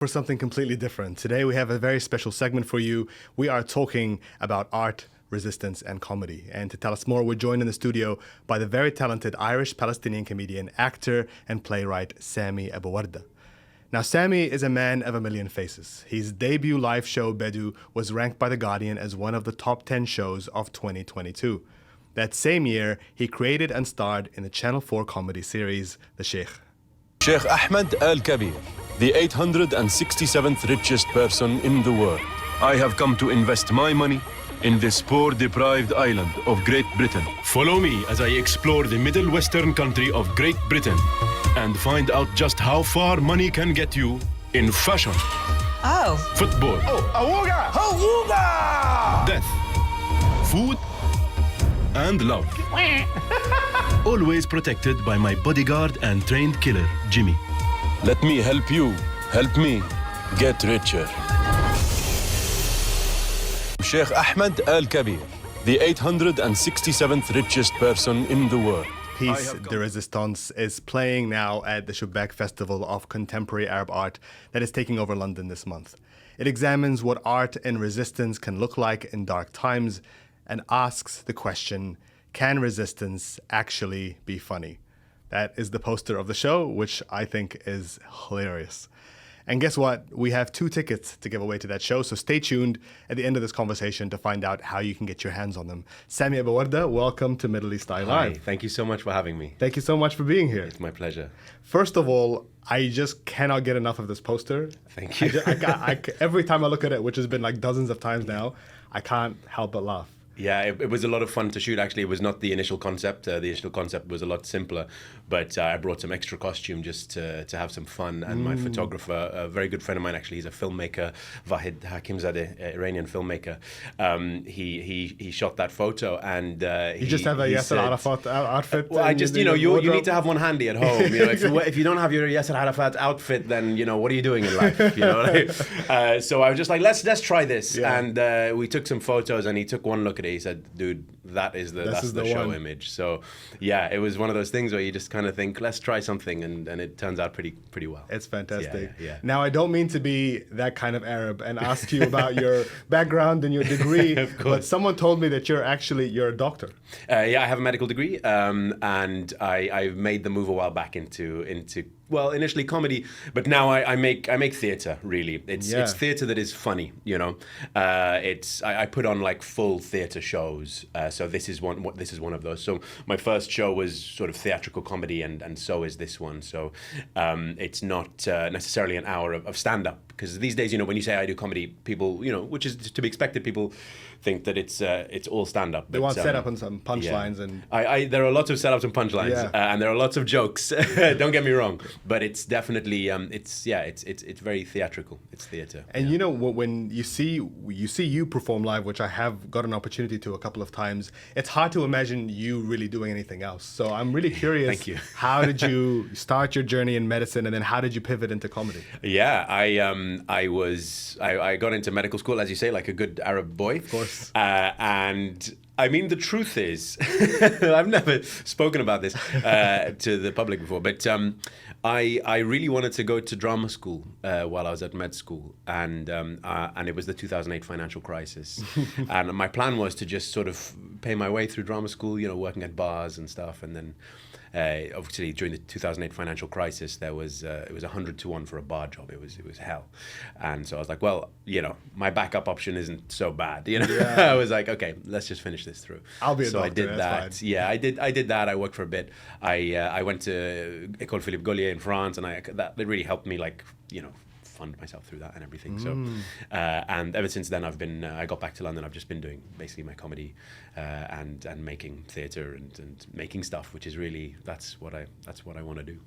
For something completely different. Today we have a very special segment for you. We are talking about art, resistance, and comedy. And to tell us more, we're joined in the studio by the very talented Irish-Palestinian comedian, actor, and playwright Sami Abu Wardeh. Now, Sammy is a man of a million faces. His debut live show, Bedu, was ranked by The Guardian as one of the top 10 shows of 2022. That same year, he created and starred in the Channel 4 comedy series, The Sheikh. Sheikh Ahmed Al-Kabir, the 867th richest person in the world. I have come to invest my money in this poor, deprived island of Great Britain. Follow me as I explore the middle western country of Great Britain and find out just how far money can get you in fashion. Oh. Football. Oh, Awooga! Awooga! Death. Food. And love. Always protected by my bodyguard and trained killer, Jimmy. Let me help you. Help me get richer. Sheikh Ahmed Al-Kabir, the 867th richest person in the world. Piece de Resistance is playing now at the Shubbak Festival of Contemporary Arab Art that is taking over London this month. It examines what art and resistance can look like in dark times and asks the question, can resistance actually be funny? That is the poster of the show, which I think is hilarious. And guess what? We have 2 tickets to give away to that show, so stay tuned at the end of this conversation to find out how you can get your hands on them. Sami Abu Wardeh, welcome to Middle East Eye Live. Hi, thank you so much for having me. Thank you so much for being here. It's my pleasure. First of all, I just cannot get enough of this poster. Thank you. Every time I look at it, which has been like dozens of times now, I can't help but laugh. Yeah, it was a lot of fun to shoot. Actually, it was not the initial concept. The initial concept was a lot simpler, but I brought some extra costume just to have some fun. And my photographer, a very good friend of mine, actually, he's a filmmaker, Vahid Hakimzadeh, Iranian filmmaker. He shot that photo, and you just have a Yasser Arafat outfit. Well, I just you need to have one handy at home. If you don't have your Yasser Arafat outfit, then what are you doing in life? So I was just like, let's try this, and we took some photos, and he took one look at it. He said, dude, that's the show one. image. So yeah, it was one of those things where you just kind of think, let's try something, and it turns out pretty well. It's fantastic. Yeah. Now, I don't mean to be that kind of Arab and ask you about your background and your degree, but someone told me that you're a doctor. Yeah, I have a medical degree, and I made the move a while back into well, initially comedy, but now I make theater. Really, it's theater that is funny. I put on like full theater shows. So this is one of those. So my first show was sort of theatrical comedy, and so is this one. So it's not necessarily an hour of stand up, because these days, when you say I do comedy, people, which is to be expected, people think that it's all stand up. They want setup and some punchlines, and there are lots of setups and punchlines, and there are lots of jokes. Don't get me wrong, but it's definitely it's very theatrical. It's theater. And when you see you perform live, which I have got an opportunity to a couple of times, it's hard to imagine you really doing anything else. So I'm really curious. Thank you. How did you start your journey in medicine, and then how did you pivot into comedy? Yeah, I got into medical school, as you say, like a good Arab boy. Of course. And I mean, the truth is, I've never spoken about this to the public before, but I really wanted to go to drama school while I was at med school, and it was the 2008 financial crisis, and my plan was to just sort of pay my way through drama school, working at bars and stuff, and then obviously during the 2008 financial crisis, it was 100 to 1 for a bar job. It was hell, and so I was like, well, my backup option isn't so bad. I was like, okay, let's just finish this through. I'll be a doctor. So I did that. Fine. Yeah, I did that. I worked for a bit. I went to École Philippe Gaulier in France, and that really helped me, fund myself through that and everything. So, and ever since then, I got back to London. I've just been doing basically my comedy and making theatre and making stuff, which is really that's what I want to do.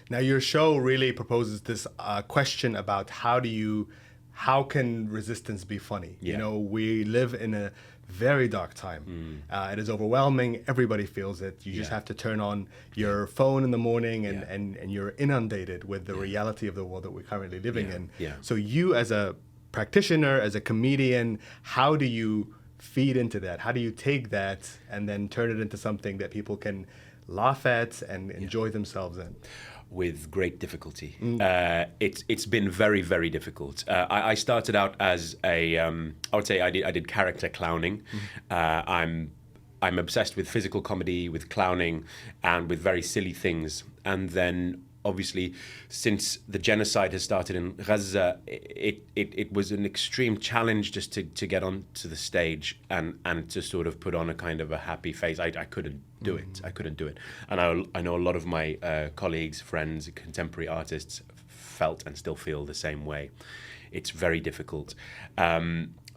Now, your show really proposes this question about how can resistance be funny? Yeah. We live in a very dark time. It is overwhelming. Everybody feels it. You just have to turn on your phone in the morning and you're inundated with the reality of the world that we're currently living in. Yeah. So you, as a practitioner, as a comedian, how do you feed into that? How do you take that and then turn it into something that people can laugh at and enjoy themselves in? with great difficulty. It's been very, very difficult. I started out as I would say I did character clowning. I'm obsessed with physical comedy, with clowning, and with very silly things. And then, obviously, since the genocide has started in Gaza, it was an extreme challenge just to get onto the stage and to sort of put on a kind of a happy face. I couldn't do it. I couldn't do it. And I know a lot of my colleagues, friends, contemporary artists felt and still feel the same way. It's very difficult.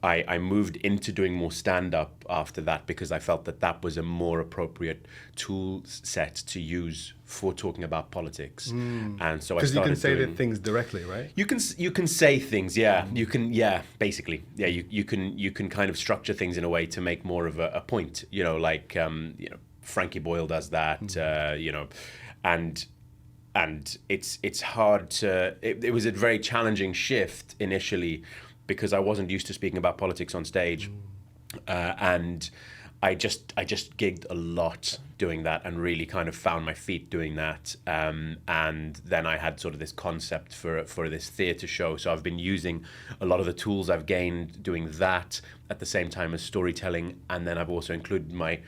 I moved into doing more stand-up after that because I felt that was a more appropriate tool set to use for talking about politics. And so I started Because you can say doing, the things directly, right? you can say things, yeah. You can, basically, yeah. You can kind of structure things in a way to make more of a point. Like Frankie Boyle does that. And it's hard to. It was a very challenging shift initially, because I wasn't used to speaking about politics on stage, and I just gigged a lot doing that and really kind of found my feet doing that. And then I had sort of this concept for this theatre show. So I've been using a lot of the tools I've gained doing that at the same time as storytelling. And then I've also included my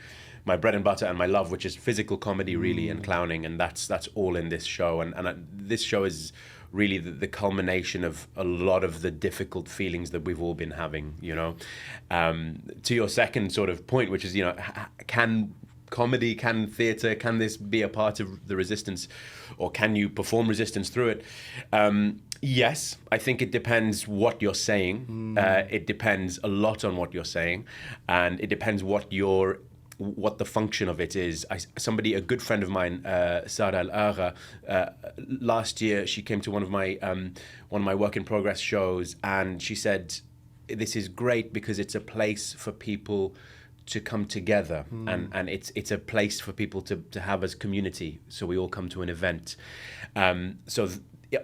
bread and butter and my love, which is physical comedy really and clowning. And that's all in this show. And this show is really the culmination of a lot of the difficult feelings that we've all been having, To your second sort of point, which is, can comedy, can theatre, can this be a part of the resistance, or can you perform resistance through it? Yes, I think it depends what you're saying. It depends a lot on what you're saying, and it depends what the function of it is. A good friend of mine, Sara Al-Agha, last year she came to one of my work in progress shows, and she said, "This is great because it's a place for people to come together, and it's a place for people to have as community. So we all come to an event."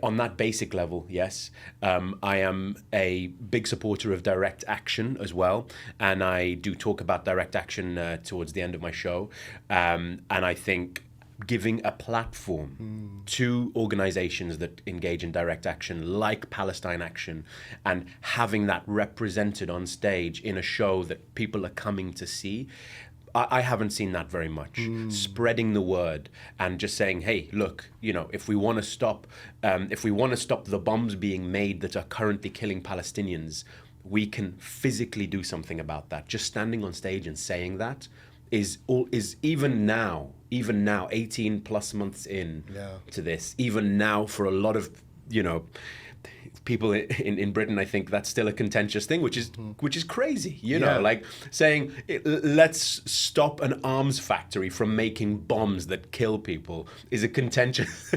On that basic level, yes. I am a big supporter of direct action as well, and I do talk about direct action towards the end of my show. And I think giving a platform to organizations that engage in direct action, like Palestine Action, and having that represented on stage in a show that people are coming to see, I haven't seen that very much. Spreading the word and just saying, "Hey, look, if we want to stop the bombs being made that are currently killing Palestinians, we can physically do something about that." Just standing on stage and saying that is even now, 18 plus months in to this, even now for a lot of people in Britain, I think that's still a contentious thing, which is crazy, like saying, let's stop an arms factory from making bombs that kill people is a contentious.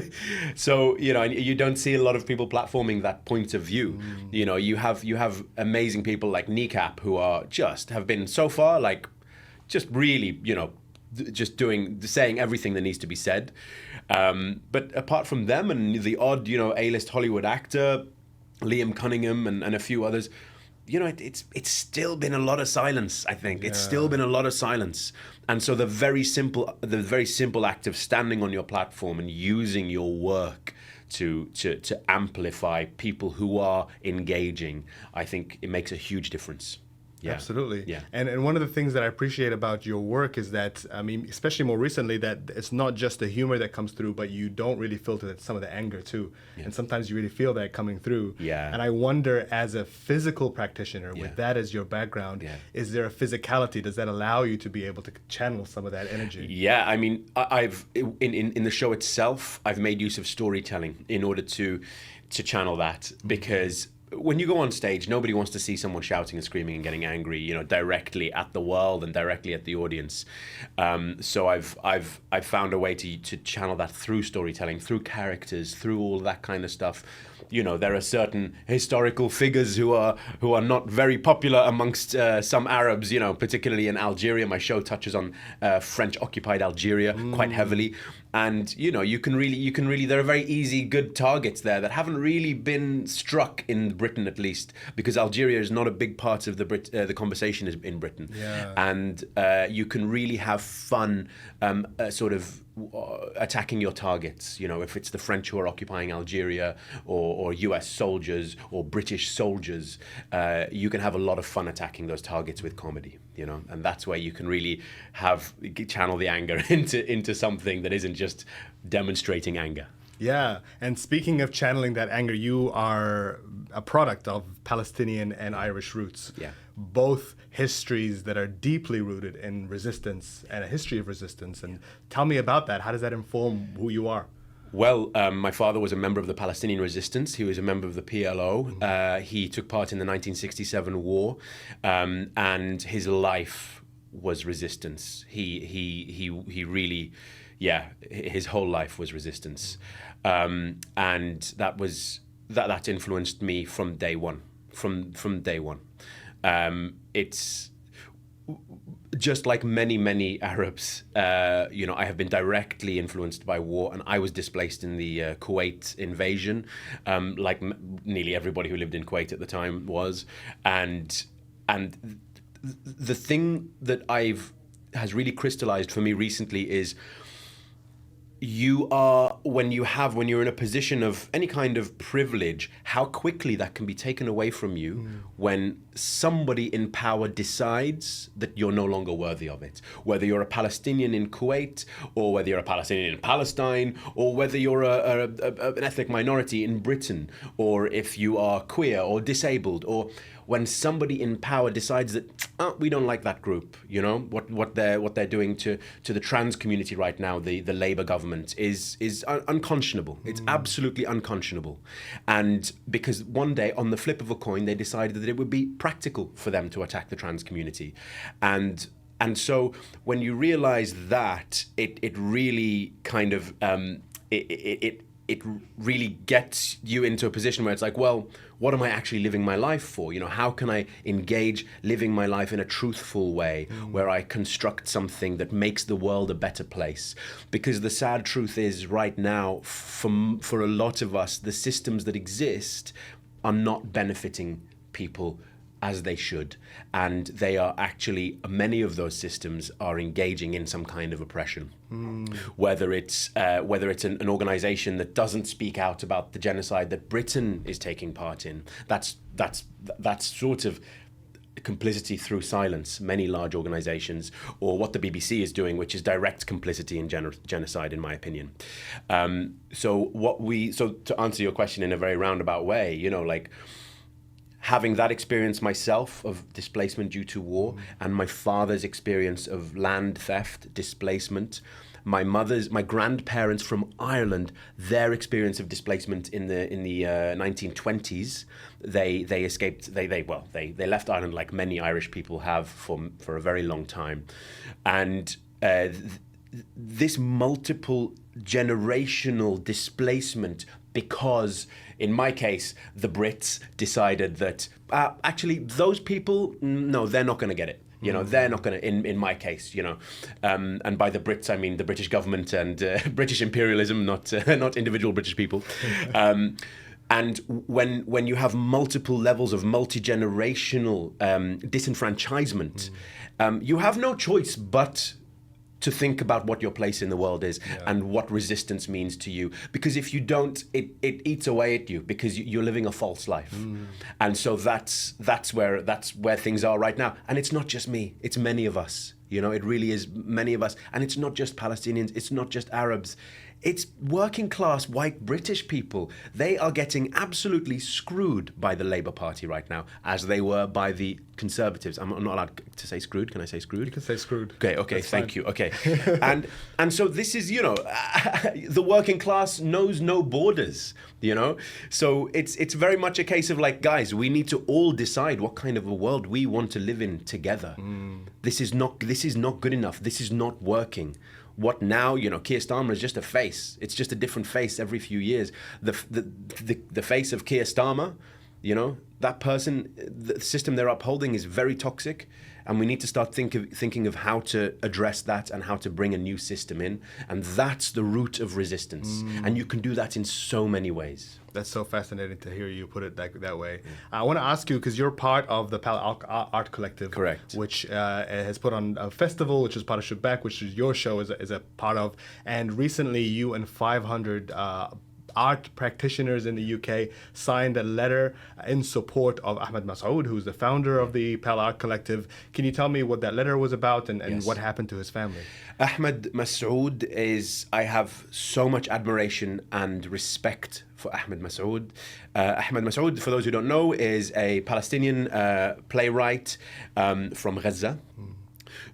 So, you don't see a lot of people platforming that point of view. You have amazing people like Kneecap who have been so far, like, just really, just saying everything that needs to be said. But apart from them and the odd, A-list Hollywood actor, Liam Cunningham and a few others, it's still been a lot of silence, I think. It's still been a lot of silence. And so the very simple act of standing on your platform and using your work to amplify people who are engaging, I think it makes a huge difference. Yeah. Absolutely. Yeah. And one of the things that I appreciate about your work is that, especially more recently, that it's not just the humor that comes through, but you don't really filter some of the anger too. Yeah. And sometimes you really feel that coming through. Yeah. And I wonder, as a physical practitioner, with that as your background, is there a physicality? Does that allow you to be able to channel some of that energy? Yeah, I've in the show itself, I've made use of storytelling in order to channel that, because when you go on stage, nobody wants to see someone shouting and screaming and getting angry, directly at the world and directly at the audience. So I've found a way to channel that through storytelling, through characters, through all that kind of stuff. There are certain historical figures who are not very popular amongst some Arabs, particularly in Algeria. My show touches on French-occupied Algeria quite heavily. And you can really there are very easy, good targets there that haven't really been struck in Britain, at least, because Algeria is not a big part of the conversation in Britain. Yeah. And you can really have fun, sort of attacking your targets. You know, if it's the French who are occupying Algeria, or US soldiers or British soldiers, you can have a lot of fun attacking those targets with comedy. You know, and that's where you can really channel the anger into something that isn't just demonstrating anger. Yeah, and speaking of channeling that anger, you are a product of Palestinian and Irish roots. Yeah. Both histories that are deeply rooted in resistance and a history of resistance. And tell me about that. How does that inform who you are? Well, my father was a member of the Palestinian resistance. He was a member of the PLO. He took part in the 1967 war, and his life was resistance. He really, yeah, his whole life was resistance, and that influenced me from day one. From day one, it's. Just like many Arabs, you know, I have been directly influenced by war, and I was displaced in the Kuwait invasion, like nearly everybody who lived in Kuwait at the time was, and the thing that has really crystallized for me recently is when you're in a position of any kind of privilege, how quickly that can be taken away from you when somebody in power decides that you're no longer worthy of it. Whether you're a Palestinian in Kuwait, or whether you're a Palestinian in Palestine, or whether you're an ethnic minority in Britain, or if you are queer or disabled, or when somebody in power decides that we don't like that group, you know, what they're doing to the trans community right now, the Labour government is unconscionable. It's absolutely unconscionable. And because one day, on the flip of a coin, they decided that it would be practical for them to attack the trans community. And so when you realize that, it really kind of it really gets you into a position where it's like, well, what am I actually living my life for? You know, how can I engage living my life in a truthful way where I construct something that makes the world a better place? Because the sad truth is, right now, for a lot of us, the systems that exist are not benefiting people as they should, and they are actually, many of those systems are engaging in some kind of oppression. Whether it's an organization that doesn't speak out about the genocide that Britain is taking part in, that's sort of complicity through silence, many large organizations, or what the BBC is doing, which is direct complicity in genocide, in my opinion. So to answer your question in a very roundabout way, you know, like, having that experience myself of displacement due to war, and my father's experience of land theft, displacement, my grandparents from Ireland, their experience of displacement in the 1920s, they escaped. They left Ireland like many Irish people have for a very long time, and this multiple generational displacement, because in my case, the Brits decided that actually those people, no, they're not going to get it. You know, they're not going to, in my case, you know, and by the Brits, I mean the British government and British imperialism, not individual British people. And when you have multiple levels of multi-generational disenfranchisement, you have no choice but to think about what your place in the world is and what resistance means to you. Because if you don't, it eats away at you, because you're living a false life. And so that's where things are right now. And it's not just me, it's many of us. You know, it really is many of us. And it's not just Palestinians, it's not just Arabs. It's working class white British people. They are getting absolutely screwed by the Labour Party right now, as they were by the Conservatives. I'm not allowed to say screwed. Can I say screwed? You can say screwed. Okay, That's thank fine. you. Okay. And so this is, you know, the working class knows no borders, you know? So it's very much a case of like, guys, we need to all decide what kind of a world we want to live in together. This is not good enough. This is not working. What now? You know, Keir Starmer is just a face. It's just a different face every few years. The face of Keir Starmer, you know, that person, the system they're upholding is very toxic, and we need to start thinking of how to address that and how to bring a new system in. And that's the root of resistance. And you can do that in so many ways. That's so fascinating to hear you put it that way. I want to ask you, because you're part of the Pal Art Collective, Correct, which has put on a festival, which is part of Shubak, which is your show is a part of. And recently, you and 500 art practitioners in the UK signed a letter in support of Ahmed Masood, who's the founder of the Pal Art Collective. Can you tell me what that letter was about and Yes. what happened to his family? Ahmed Masood I have so much admiration and respect for Ahmed Masood. Ahmed Masood, for those who don't know, is a Palestinian playwright from Gaza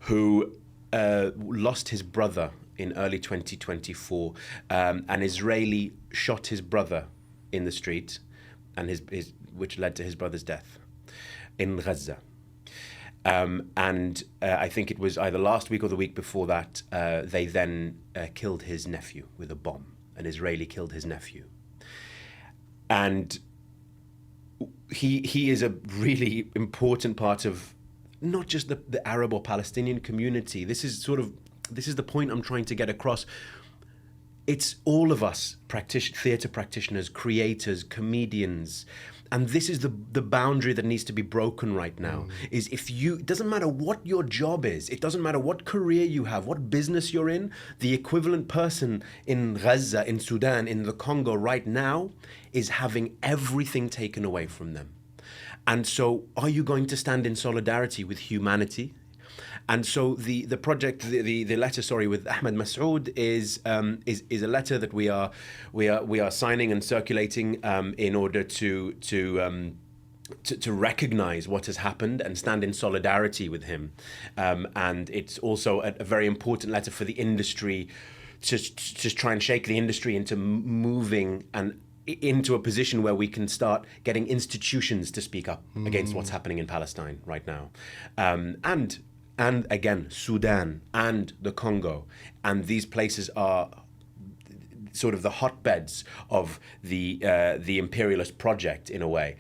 who lost his brother in early 2024. An Israeli shot his brother in the street, and which led to his brother's death in Gaza. And I think it was either last week or the week before that, they then killed his nephew with a bomb. An Israeli killed his nephew. And he is a really important part of not just the Arab or Palestinian community. This is the point I'm trying to get across. It's all of us, theatre practitioners, creators, comedians. And this is the boundary that needs to be broken right now. Is it doesn't matter what your job is, it doesn't matter what career you have, what business you're in, the equivalent person in Gaza, in Sudan, in the Congo right now is having everything taken away from them. And so are you going to stand in solidarity with humanity? And so the project, the letter, with Ahmed Masood is a letter that we are signing and circulating in order to recognize what has happened and stand in solidarity with him. And it's also a very important letter for the industry to try and shake the industry into moving and into a position where we can start getting institutions to speak up against what's happening in Palestine right now. And again, Sudan and the Congo. And these places are sort of the hotbeds of the imperialist project in a way.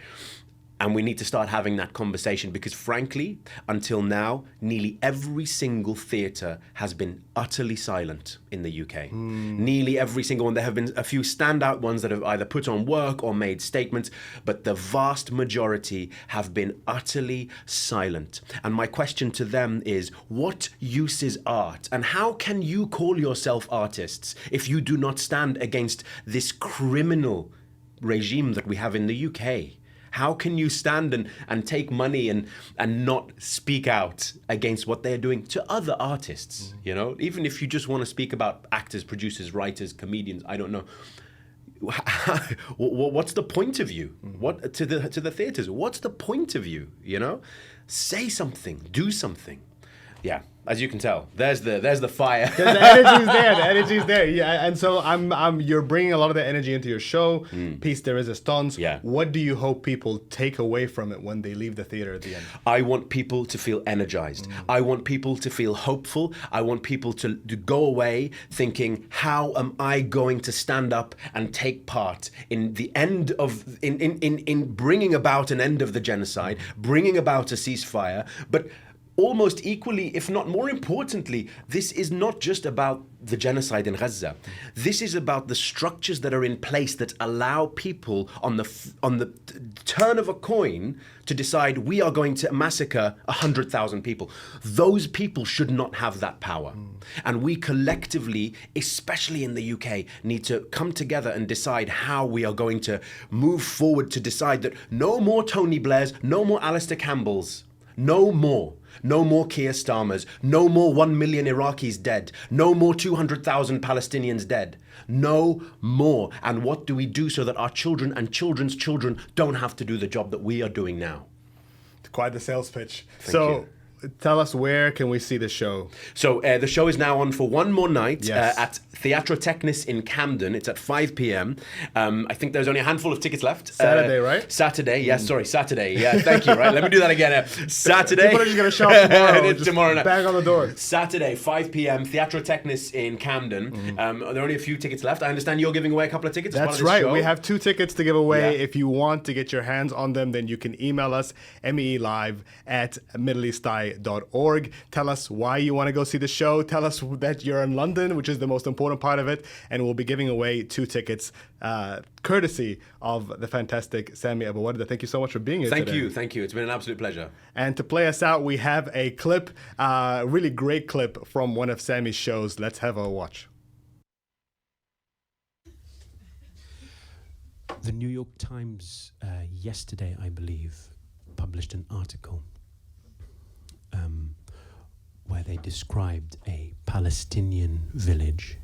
And we need to start having that conversation because frankly, until now, nearly every single theatre has been utterly silent in the UK. Nearly every single one. There have been a few standout ones that have either put on work or made statements, but the vast majority have been utterly silent. And my question to them is, what use is art? And how can you call yourself artists if you do not stand against this criminal regime that we have in the UK? How can you stand and take money and not speak out against what they're doing to other artists? You know, even if you just want to speak about actors, producers, writers, comedians, I don't know. What's the point of you? What to the theaters? What's the point of you? You know, say something, do something. Yeah, as you can tell, there's the fire. The energy's there. The energy's there. Yeah, and so you're bringing a lot of the energy into your show. Piece de Resistance. Yeah. What do you hope people take away from it when they leave the theater at the end? I want people to feel energized. I want people to feel hopeful. I want people to go away thinking, how am I going to stand up and take part in the end of in bringing about an end of the genocide, bringing about a ceasefire, but almost equally, if not more importantly, this is not just about the genocide in Gaza. This is about the structures that are in place that allow people on the turn of a coin to decide we are going to massacre 100,000 people. Those people should not have that power. And we collectively, especially in the UK, need to come together and decide how we are going to move forward to decide that no more Tony Blairs, no more Alistair Campbells, no more. No more Keir Starmers, no more 1 million Iraqis dead, no more 200,000 Palestinians dead, no more. And what do we do so that our children and children's children don't have to do the job that we are doing now? Quite the sales pitch. Thank you. Tell us, where can we see the show? So the show is now on for one more night. Yes. At Teatro Technis in Camden. It's at 5 p.m. I think there's only a handful of tickets left. Saturday, right? Saturday, yes, sorry, Saturday. Yeah, thank you, right? Let me do that again. Saturday. People are just going to show up tomorrow. Tomorrow night. Bang on the door. Saturday, 5 p.m, Teatro Technis in Camden. There are only a few tickets left. I understand you're giving away a couple of tickets as part of That's this right. show. We have 2 tickets to give away. Yeah. If you want to get your hands on them, then you can email us, MEELive at MEELive.org. Tell us why you want to go see the show. Tell us that you're in London, which is the most important part of it. And we'll be giving away 2 tickets courtesy of the fantastic Sami Abu Wardeh. Thank you so much for being here today. Thank you. It's been an absolute pleasure. And to play us out, we have a clip, really great clip from one of Sammy's shows. Let's have a watch. The New York Times yesterday, I believe, published an article where they described a Palestinian village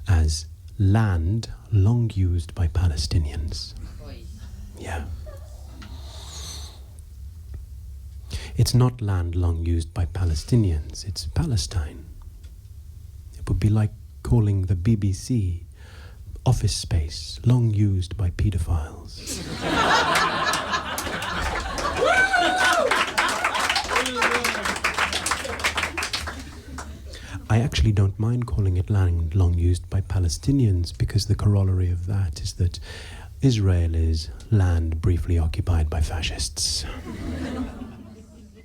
as land long used by Palestinians. Yeah. It's not land long used by Palestinians, it's Palestine. It would be like calling the BBC office space long used by pedophiles. I actually don't mind calling it land long used by Palestinians, because the corollary of that is that Israel is land briefly occupied by fascists.